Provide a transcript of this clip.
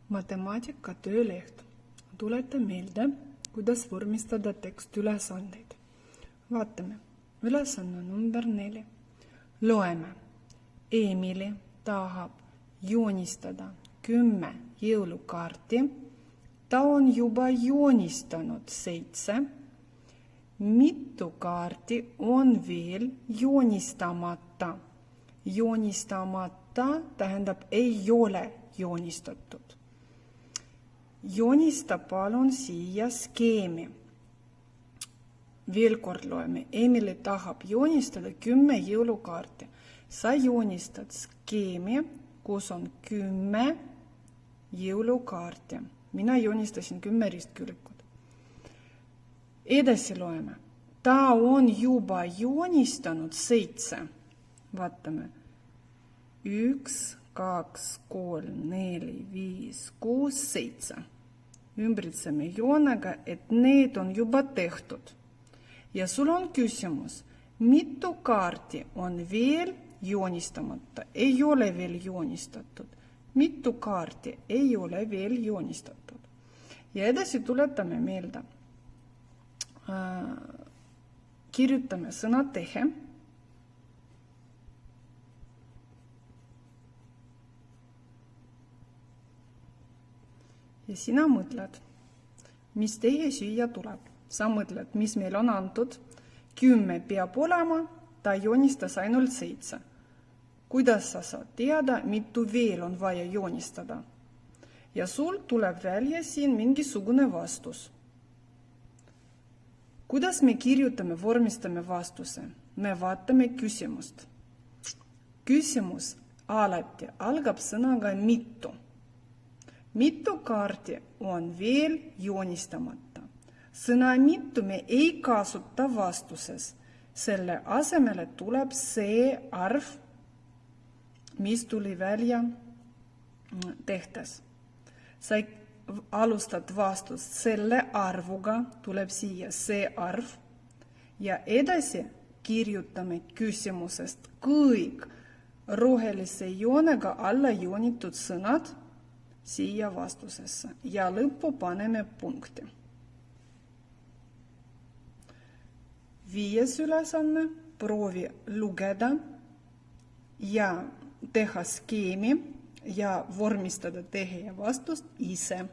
Matemaatika tööleht. Tuleta meelde, kuidas vormistada tekstülesandeid. Vaatame. Ülesanne number 4. Loeme. Emili tahab joonistada 10 jõulukaarti. Ta on juba joonistanud 7. Mitu kaarti on veel joonistamata? Joonistamata tähendab ei ole joonistatud. Joonista palun siia skeemi. Veel kord loeme. Emili tahab joonistada 10 jõulukaarti. Sa joonistad skeemi, kus on 10 jõulukaarti. Mina joonistasin 10 ristkülikut. Edasi loeme. Ta on juba joonistanud 7. Vaatame. 1, 2, 3, 4, 5, 6, 7. Ümbritseme joonega, et need on juba tehtud. Ja sul on küsimus, mitu kaarti on veel joonistamata? Ei ole veel joonistatud. Mitu kaarti ei ole veel joonistatud. Ja edasi tuletame meelde. Kirjutame sõna tehe. Ja sina mõtled, mis teie süüa tuleb. Sa mõtled, mis meil on antud. 10 peab olema, ta joonistas ainult 7. Kuidas sa saad teada, mitu veel on vaja joonistada? Ja sul tuleb välja siin mingisugune vastus. Kuidas me kirjutame, vormistame vastuse? Me vaatame küsimust. Küsimus alati algab sõnaga mitu. Mitu kaarti on veel joonistamata? Sõna mitu me ei kasuta vastuses. Selle asemele tuleb see arv, mis tuli välja tehtes. Sa alustad vastust selle arvuga, tuleb siia see arv ja edasi kirjutame küsimusest kõik rohelise joonega alla joonitud sõnad siia vastusesse ja lõppu paneme punkti. 5. ülesanne, proovi lugeda ja teha skeemi ja vormistada tehe ja vastust ise.